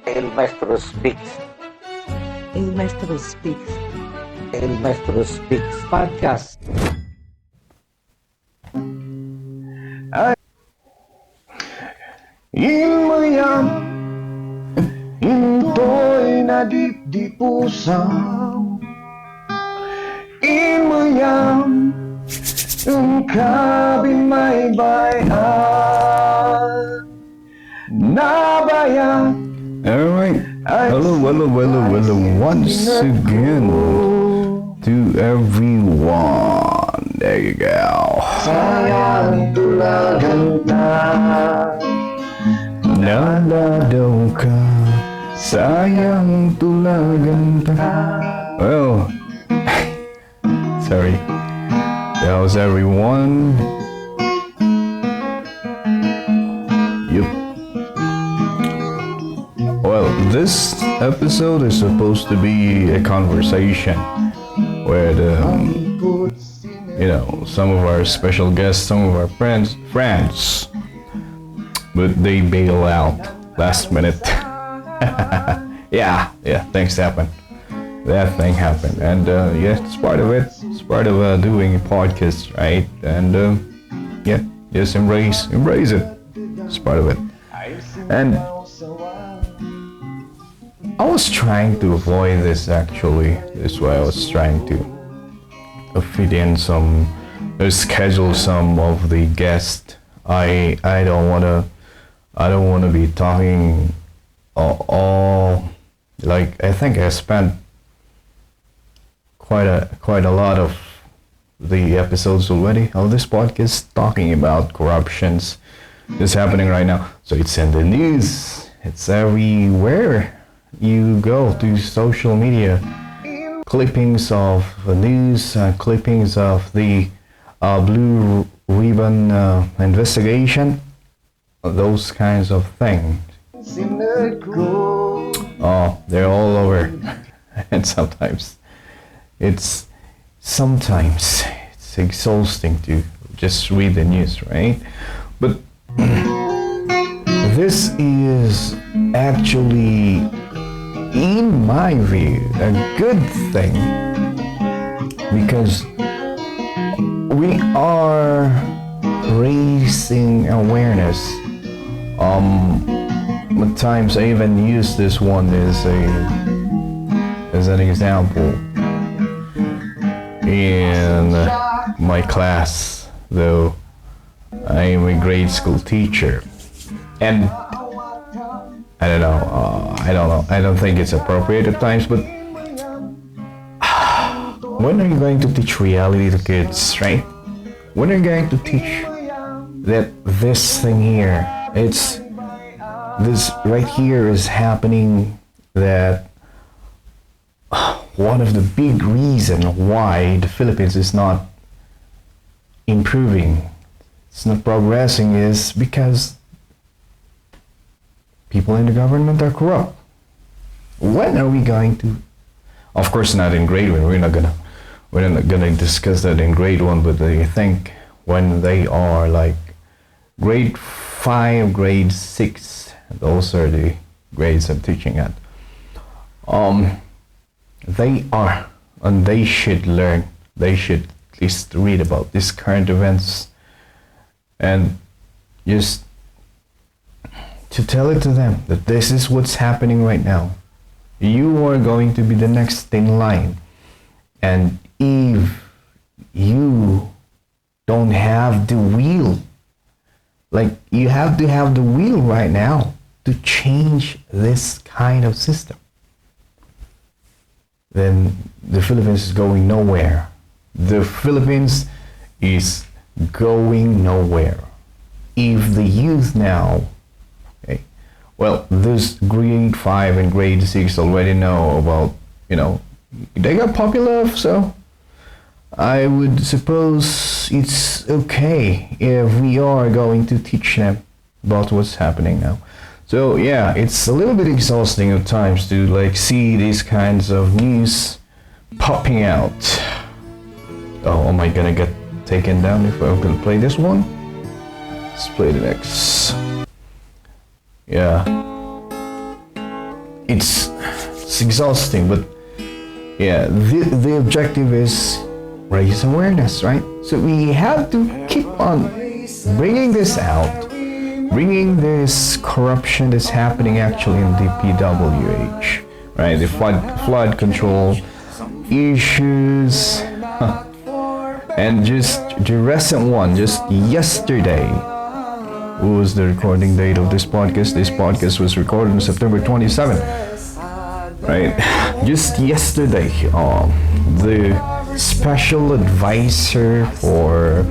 El Maestro speaks. El Maestro Speaks El Maestro speaks. Podcast. Inmayam, into'y nadip-di pusang. Inmayam, ang kabimay bayan. Nabayan. Alright, hello, once again to everyone. There you go. Sayang tulagan na. Naladaw ka, sayang tulagan ka. Well, sorry. How's everyone? Yup. Well, this episode is supposed to be a conversation with, some of our special guests, some of our friends, but they bail out last minute. yeah, things happen. That thing happened, and it's part of it. It's part of doing a podcast, right? And just embrace it. It's part of it. And I was trying to avoid this actually. This way I was trying to fit in schedule some of the guests. I don't wanna be talking all like I think I spent quite a lot of the episodes already of this podcast talking about corruptions that's happening right now. So it's in the news. It's everywhere you go to social media. Clippings of the news, clippings of the Blue Ribbon investigation, those kinds of things. Oh, they're all over. And sometimes it's exhausting to just read the news, right? But this is actually, in my view, a good thing because we are raising awareness. At times I even use this one as an example in my class, though I am a grade school teacher, and I don't know. I don't think it's appropriate at times, but when are you going to teach reality to kids, right? When are you going to teach that this thing here, this right here is happening, that one of the big reasons why the Philippines is not improving, it's not progressing, is because people in the government are corrupt. When are we going to? Of course, not in grade one. We're not gonna discuss that in grade one. But I think when they are like grade 5, grade 6, those are the grades I'm teaching at. They are, and they should learn. They should at least read about these current events, and just to tell it to them that this is what's happening right now. You are going to be the next in line, and if you don't have the wheel, like you have to have the wheel right now to change this kind of system, then the Philippines is going nowhere. The Philippines is going nowhere. If the youth now, well, this grade 5 and grade 6 already know about, they got popular, so I would suppose it's okay if we are going to teach them about what's happening now. So yeah, it's a little bit exhausting at times to see these kinds of news popping out. Oh, am I gonna get taken down if I'm gonna play this one? Let's play the next. Yeah. it's exhausting, but yeah, the objective is raise awareness, right? So we have to keep on bringing this out, bringing this corruption that's happening actually in the PWH, right? The flood control issues, and just the recent one, just yesterday, was the recording date of this podcast. This podcast was recorded on September 27th, right? Just yesterday, the special advisor for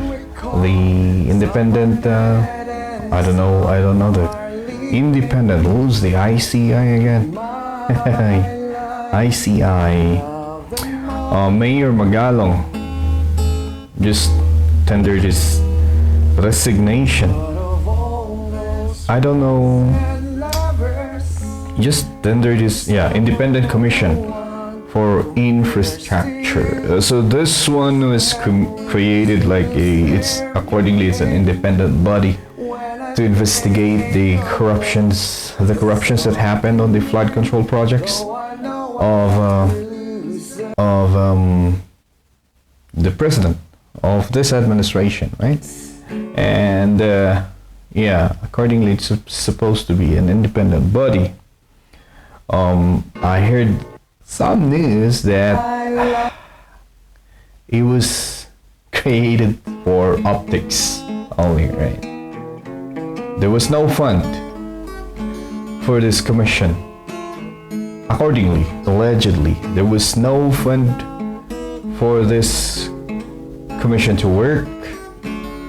the independent, I don't know the independent, who's the ICI again? ICI, Mayor Magalong just tendered his resignation. I don't know, just tendered his, independent commission for infrastructure. So this one was created like it's an independent body to investigate the corruptions that happened on the flood control projects of the president of this administration, right? And accordingly, it's supposed to be an independent body. I heard some news that it was created for optics only, right? There was no fund for this commission. Accordingly, allegedly, there was no fund for this commission to work.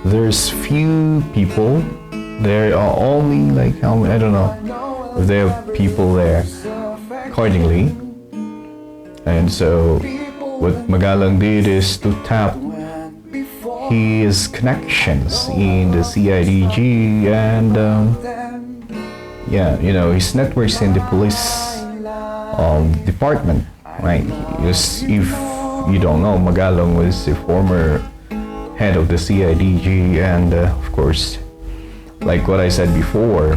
There's few people. There are only like how many, I don't know if there are people there. Accordingly, and so what Magalong did is to tap his connections in the CIDG and his networks in the police department, right? Because if you don't know, Magalong was a former head of the CIDG, and of course, like what I said before,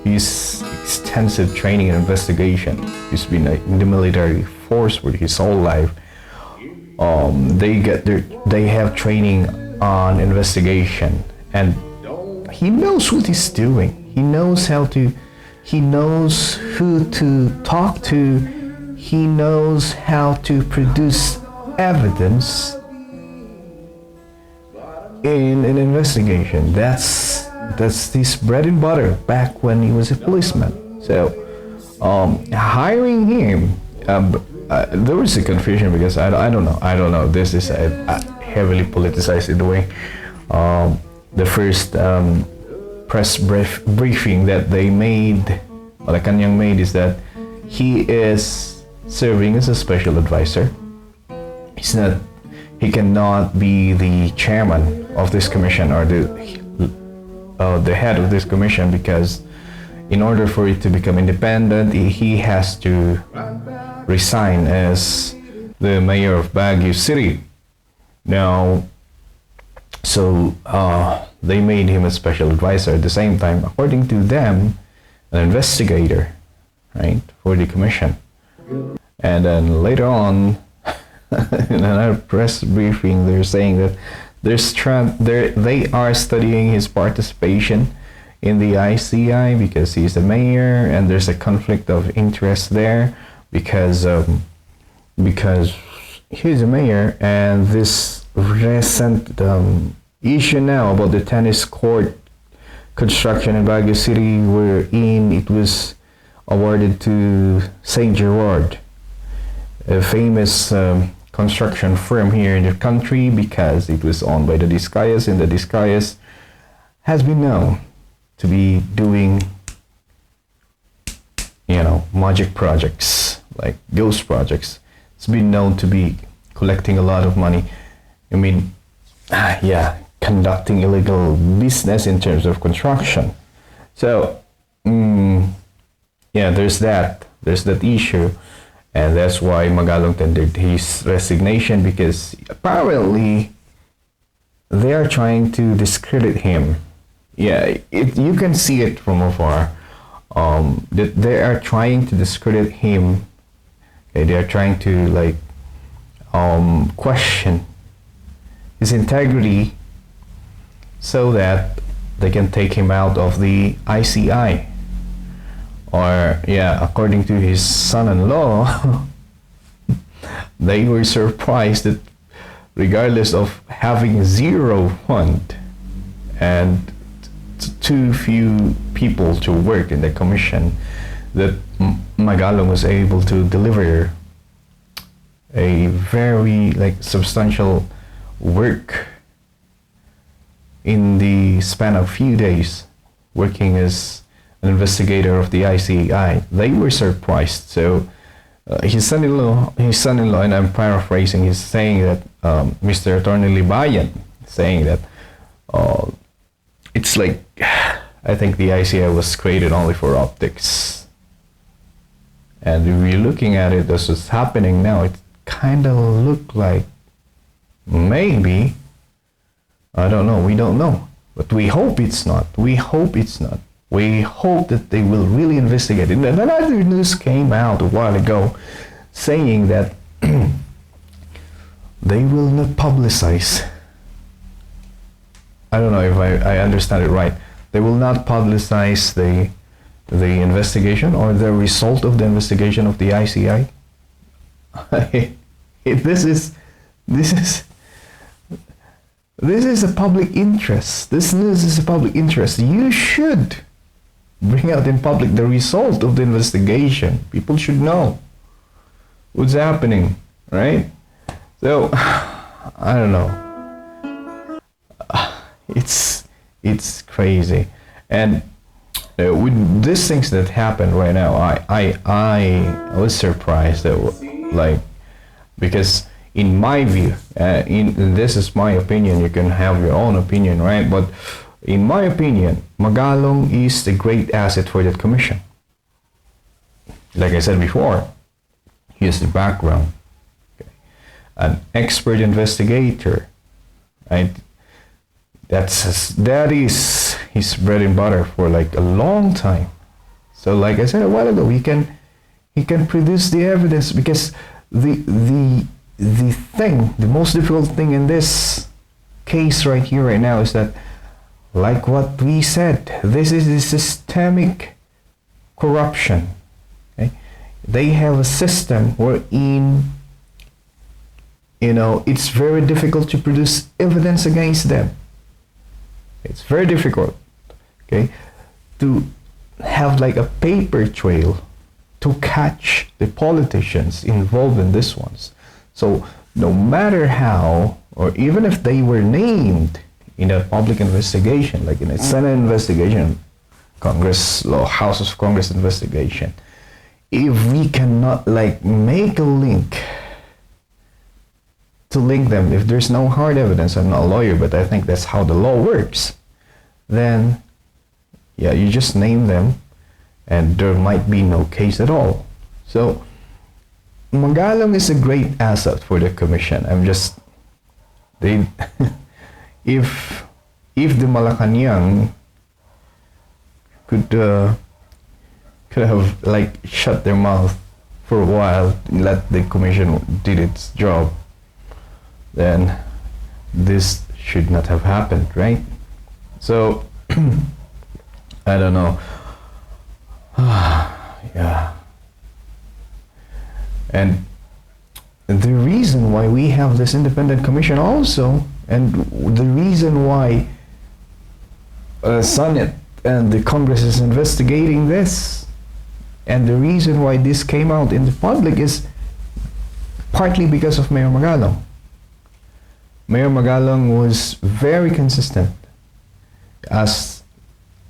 his extensive training and investigation. He's been in the military force for his whole life. They have training on investigation, and he knows what he's doing. He knows who to talk to. He knows how to produce evidence in an investigation. That's his bread and butter back when he was a policeman. So hiring him, there was a confusion because I don't know. This is a heavily politicized in the way. The first press briefing that they made, or Kanyang made, is that he is serving as a special advisor. He cannot be the chairman of this commission or the head of this commission, because in order for it to become independent, he has to resign as the mayor of Baguio City. Now, so they made him a special advisor. At the same time, according to them, an investigator, right, for the commission. And then later on, in another press briefing, they're saying that they are studying his participation in the ICI because he's the mayor, and there's a conflict of interest there because he's a mayor, and this recent issue now about the tennis court construction in Baguio City, wherein it was awarded to St. Gerard, a famous construction firm here in the country, because it was owned by the Discayas, and the Discayas has been known to be doing, magic projects, like ghost projects. It's been known to be collecting a lot of money. Conducting illegal business in terms of construction. So, there's that issue. And that's why Magalong tendered his resignation, because apparently they are trying to discredit him. You can see it from afar. that they are trying to discredit him. Okay, they are trying to like question his integrity so that they can take him out of the ICI. Or yeah, according to his son-in-law, they were surprised that regardless of having zero fund and too few people to work in the commission, that Magalong was able to deliver a very like substantial work in the span of few days, working as an investigator of the ICI. They were surprised. So his son-in-law, and I'm paraphrasing, he's saying that Mr. Attorney Libayan saying that it's like, I think the ICI was created only for optics. And if you're looking at it as it's happening now, it kind of look like maybe, I don't know, we don't know. But we hope it's not. We hope it's not. We hope that they will really investigate it. And another news came out a while ago saying that they will not publicize. I don't know if I understand it right. They will not publicize the investigation or the result of the investigation of the ICI. This is a public interest. This news is a public interest. You should bring out in public the result of the investigation. People should know what's happening, right? So, I don't know. It's crazy. And with these things that happened right now, I was surprised that, like, because in my view, this is my opinion, you can have your own opinion, right? But in my opinion, Magalong is the great asset for that commission. Like I said before, he has the background, okay? An expert investigator, right? That is his bread and butter for like a long time. So like I said a while ago, he can produce the evidence, because the most difficult thing in this case right here, right now, is that, like what we said, this is a systemic corruption. Okay? They have a system wherein, it's very difficult to produce evidence against them. It's very difficult, okay, to have like a paper trail to catch the politicians involved in this ones. So no matter how, or even if they were named in a public investigation, like in a Senate investigation, Congress law, House of Congress investigation, if we cannot like make a link to link them, if there's no hard evidence, I'm not a lawyer, but I think that's how the law works, then yeah, you just name them and there might be no case at all. So Magalong is a great asset for the commission. If the Malacanang could have like shut their mouth for a while, let the commission did its job, then this should not have happened, right? So I don't know. Yeah. And the reason why we have this independent commission also, and the reason why Senate and the Congress is investigating this, and the reason why this came out in the public, is partly because of Mayor Magalong. Mayor Magalong was very consistent, as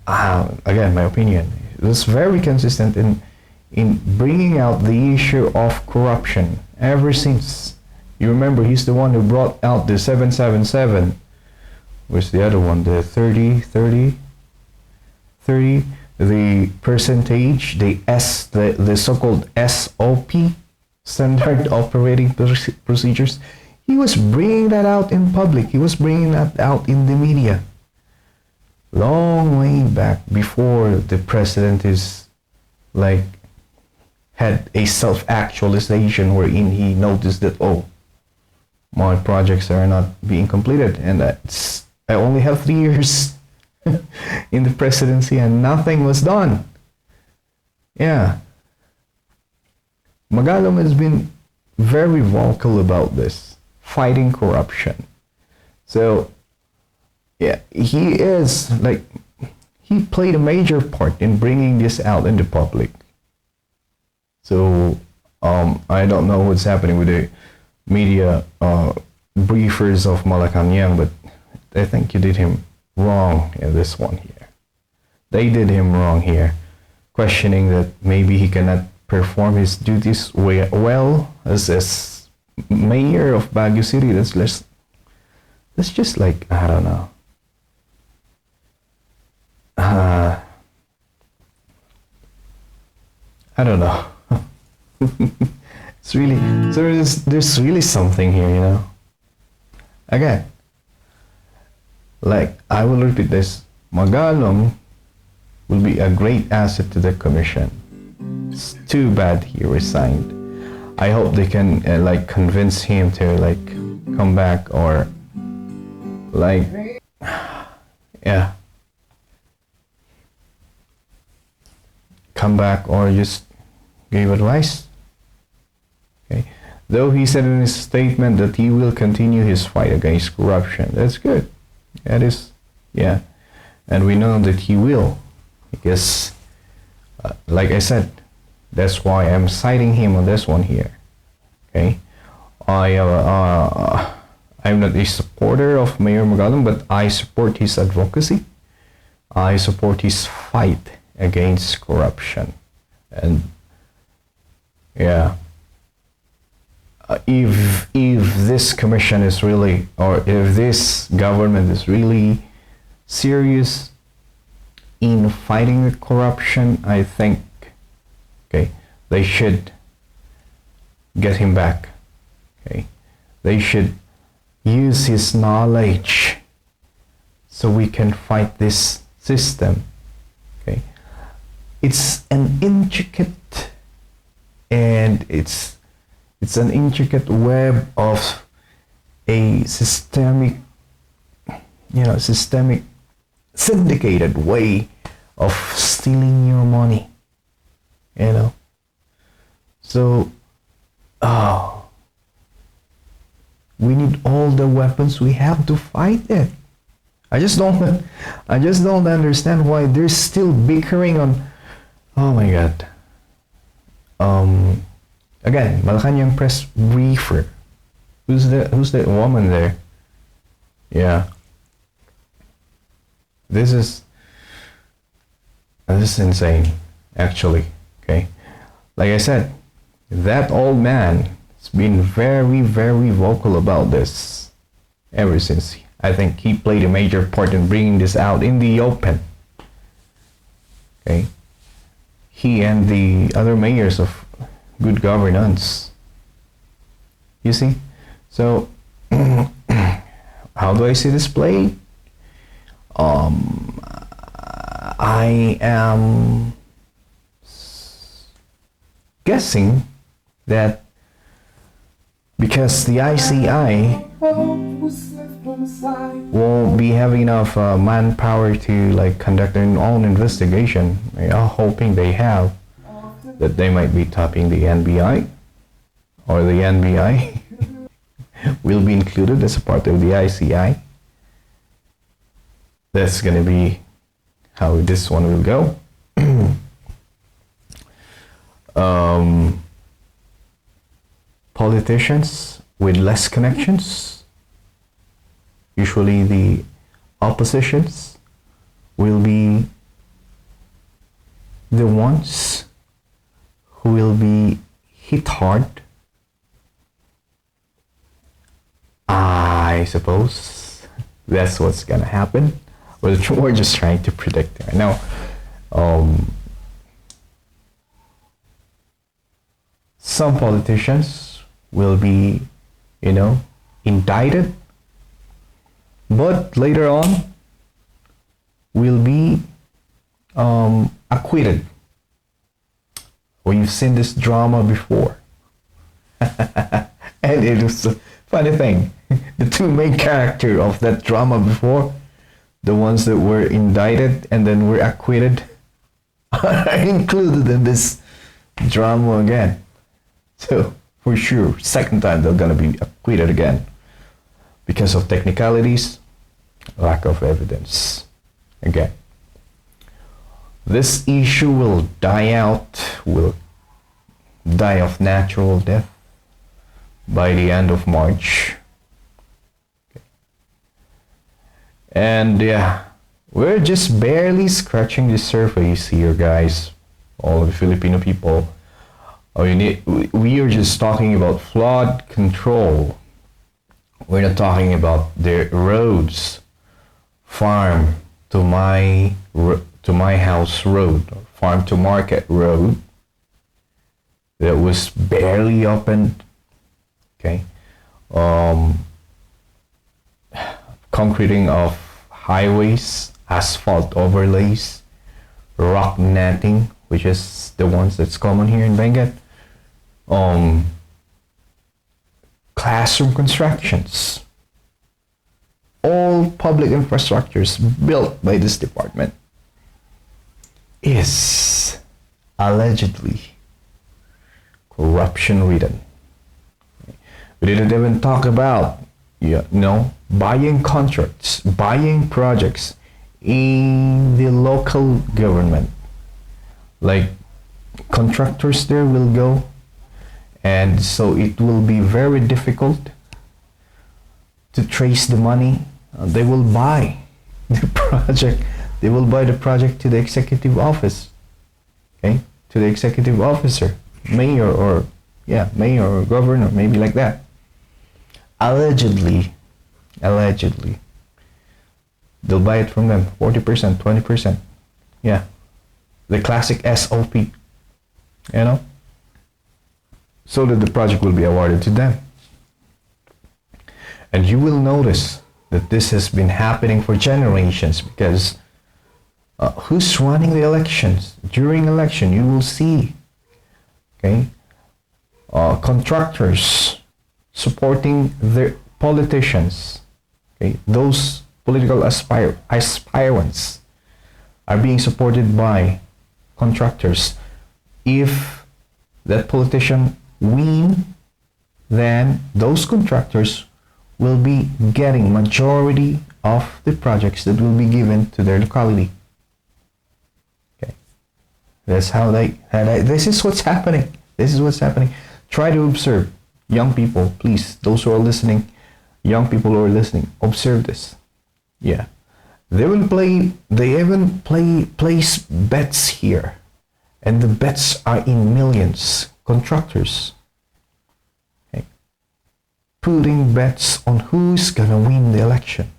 again, my opinion, it was very consistent in bringing out the issue of corruption ever since. You remember, he's the one who brought out the 777. Where's the other one? The 30, the percentage, the so-called SOP, standard operating procedures. He was bringing that out in public. He was bringing that out in the media. Long way back, before the president is like had a self-actualization wherein he noticed that, oh, my projects are not being completed, and I only have 3 years in the presidency and nothing was done. Yeah. Magalong has been very vocal about this, fighting corruption. So, yeah, he played a major part in bringing this out in the public. So, I don't know what's happening with the media briefers of Malacanang, but I think you did him wrong in this one here. They did him wrong here, questioning that maybe he cannot perform his duties well as mayor of Baguio City. That's just like, I don't know. I don't know. It's really, there's really something here, you know. Again, like, I will repeat this, Magalong will be a great asset to the commission. It's too bad he resigned. I hope they can like convince him to like come back, or like, yeah, come back, or just give advice. Okay, though he said in his statement that he will continue his fight against corruption. That's good. That is, yeah, and we know that he will, because like I said, that's why I'm citing him on this one here. Okay, I'm not a supporter of Mayor Magalong, but I support his advocacy. I support his fight against corruption, and yeah, if this commission is really, or if this government is really serious in fighting the corruption, I think, okay, they should get him back. Okay, they should use his knowledge so we can fight this system. Okay, it's an intricate, and it's an intricate web of a systemic syndicated way of stealing your money, you know. So we need all the weapons we have to fight it. I just don't understand why they're still bickering on, oh my god. Again, Malacanang press briefer. Who's that woman there? Yeah. This is insane, actually. Okay, like I said, that old man has been very, very vocal about this ever since. I think he played a major part in bringing this out in the open. Okay, he and the other mayors of good governance. You see, so how do I see this play? I am guessing that because the ICI won't be having enough manpower to like conduct their own investigation, we are hoping they have, that they might be tapping the NBI, or the NBI will be included as a part of the ICI. That's gonna be how this one will go. Politicians with less connections, usually the oppositions, will be the ones who will be hit hard. I suppose that's what's gonna happen. We're just trying to predict right now. Some politicians will be, indicted, but later on will be acquitted. or you've seen this drama before. And it was a funny thing. The two main characters of that drama before, the ones that were indicted and then were acquitted, are included in this drama again. So for sure, second time they're gonna be acquitted again because of technicalities, lack of evidence. Again, this issue will die out, will die of natural death by the end of March. Okay. And yeah, we're just barely scratching the surface here, guys. All of the Filipino people. We are just talking about flood control. We're not talking about the roads, farm to my house road, farm to market road that was barely opened. Okay, concreting of highways, asphalt overlays, rock netting, which is the ones that's common here in Benguet. Classroom constructions, all public infrastructures built by this department is allegedly corruption ridden. We didn't even talk about, buying contracts, buying projects in the local government. Like contractors there will go, and so it will be very difficult to trace the money. They will buy the project. They will buy the project to the executive office, okay, to the executive officer, mayor or governor, maybe like that. Allegedly, they'll buy it from them, 40%, 20%. Yeah, the classic SOP, so that the project will be awarded to them. And you will notice that this has been happening for generations, because who's running the elections? During election, you will see, okay, contractors supporting their politicians. Okay, those political aspirants are being supported by contractors. If that politician win, then those contractors will be getting majority of the projects that will be given to their locality. Okay, that's how this is what's happening. This is what's happening. Try to observe. Young people, please, those who are listening, young people who are listening, observe this. Yeah, they even place bets here, and the bets are in millions. Contractors, okay, putting bets on who's gonna win the election.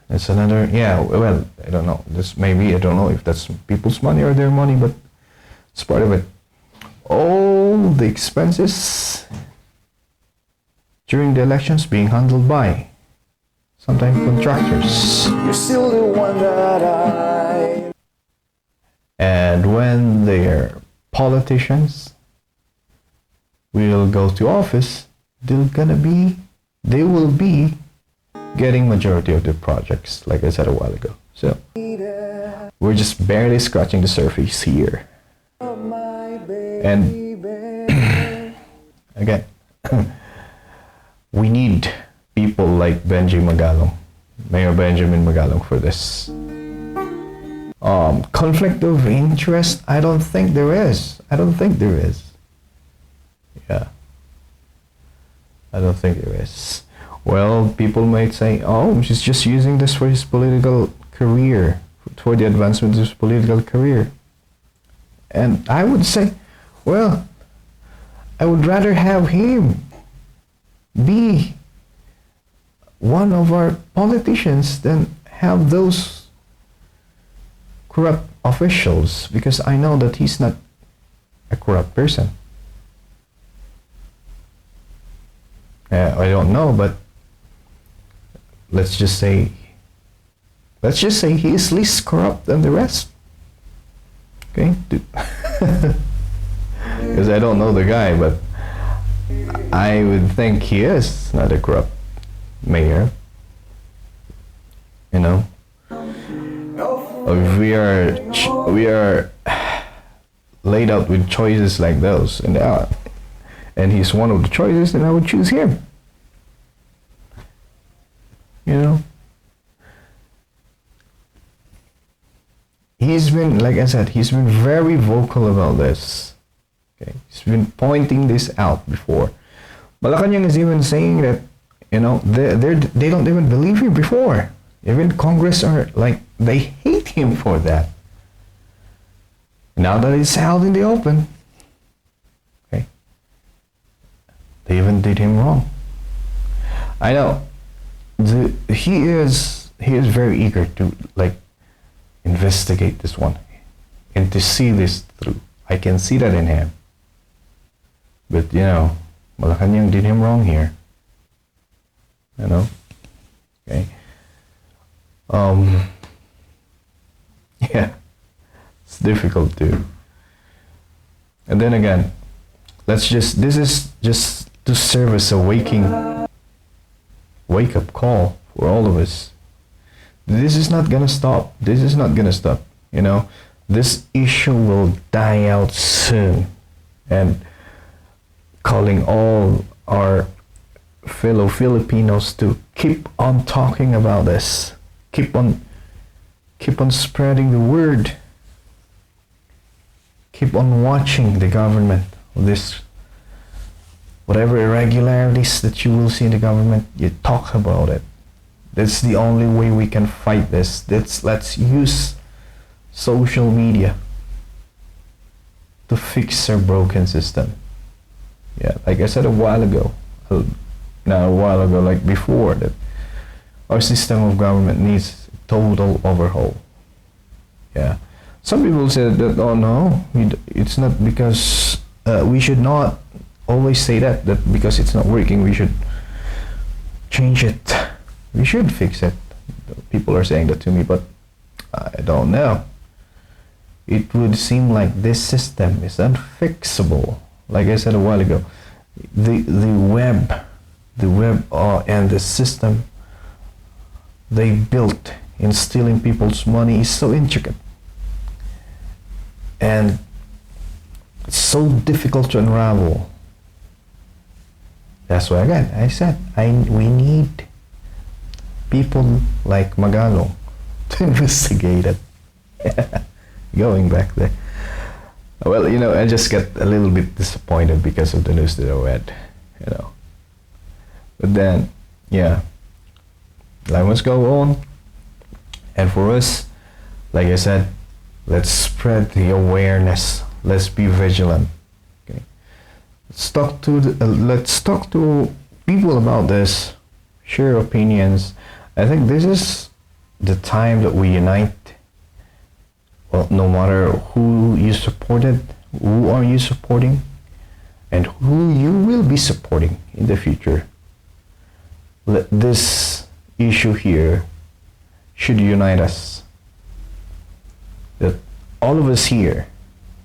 That's another, well, I don't know. I don't know if that's people's money or their money, but it's part of it. All the expenses during the elections being handled by sometimes contractors. You're still the one that I. And when their politicians will go to office, they will be getting majority of the projects, like I said a while ago. So we're just barely scratching the surface here. And again, we need people like Magalong, Mayor Benjamin Magalong, for this. Conflict of interest? I don't think there is. Yeah, I don't think there is. Well, people might say, oh, he's just using this for his political career, for the advancement of his political career. And I would say, well, I would rather have him be one of our politicians than have those corrupt officials, because I know that he's not a corrupt person. I don't know, but let's just say he is least corrupt than the rest. Okay? Because I don't know the guy, but I would think he is not a corrupt mayor. You know, if we are laid out with choices like those, and he's one of the choices, then I would choose him. You know, he's been, like I said, he's been very vocal about this. Okay, he's been pointing this out before. Malacanang is even saying that, you know, they don't even believe him before. Even Congress are like, they hate him for that. Now that it's out in the open, okay, they even did him wrong. I know, he is very eager to like investigate this one and to see this through. I can see that in him. But you know, Malacanang did him wrong here. You know, okay. Yeah, it's difficult too. And then again, this is just to serve as a wake-up call for all of us. This is not gonna stop. This is not gonna stop. You know, this issue will die out soon. And calling all our fellow Filipinos to keep on talking about this. Keep on spreading the word. Keep on watching the government. This, whatever irregularities that you will see in the government, you talk about it. That's the only way we can fight this. Let's use social media to fix our broken system. Yeah, like I said a while ago, like before, that our system of government needs total overhaul. Yeah, some people said that, oh no, it's not, because we should not always say that because it's not working, we should change it. We should fix it. People are saying that to me, but I don't know. It would seem like this system is unfixable. Like I said a while ago, the web and the system they built in stealing people's money is so intricate and it's so difficult to unravel. That's why again I said we need people like Magalong to investigate it. Going back there. Well, you know, I just get a little bit disappointed because of the news that I read, you know. But then, yeah, life must go on. And for us, like I said, let's spread the awareness. Let's be vigilant. Okay. Let's talk to people about this. Share opinions. I think this is the time that we unite. Well, no matter who you supported, who are you supporting, and who you will be supporting in the future. This issue here should unite us. That all of us here,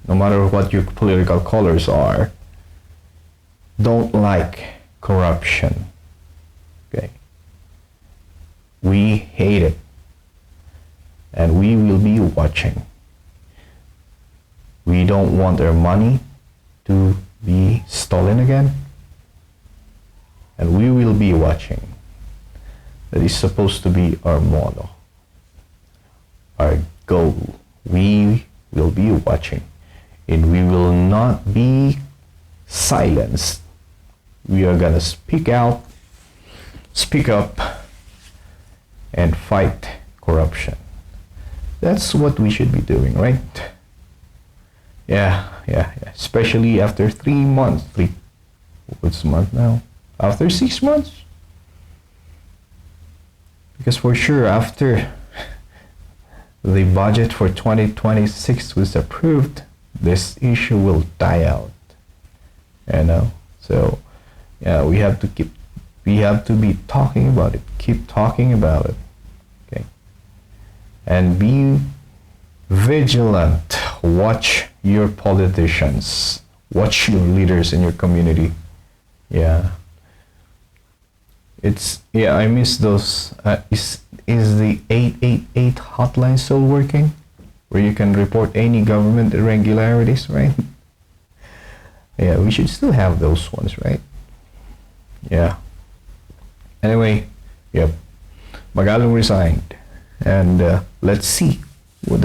no matter what your political colors are, don't like corruption. Okay? We hate it. And we will be watching. We don't want our money to be stolen again. And we will be watching. That is supposed to be our motto, our goal. We will be watching. And we will not be silenced. We are gonna speak out, speak up, and fight corruption. That's what we should be doing, right? Yeah. Especially after 3 months. What's the month now? After 6 months? Because for sure, after the budget for 2026 was approved, this issue will die out. You know? So, yeah, we have to be talking about it. Keep talking about it. Okay? And be vigilant. watch your politicians, watch your leaders in your community. Yeah. I miss those. Is the 888 hotline still working? Where you can report any government irregularities, right? Yeah, we should still have those ones, right? Yeah. Anyway, yep. Magalong resigned, and let's see what's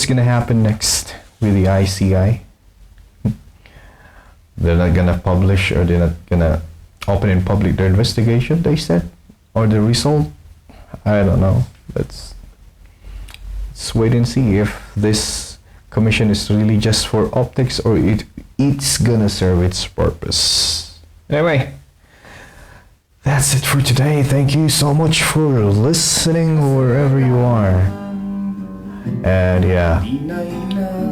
gonna happen next with the ICI. They're not gonna publish, or they're not gonna open in public their investigation, they said, or the result. I don't know. Let's wait and see if this commission is really just for optics, or it's gonna serve its purpose. Anyway, that's it for today. Thank you so much for listening wherever you are. And yeah,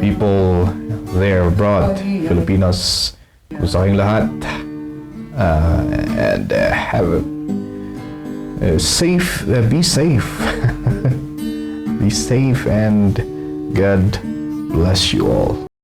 people there abroad, Filipinos, kumusta kayong lahat? And have a safe, be safe. Be safe, and God bless you all.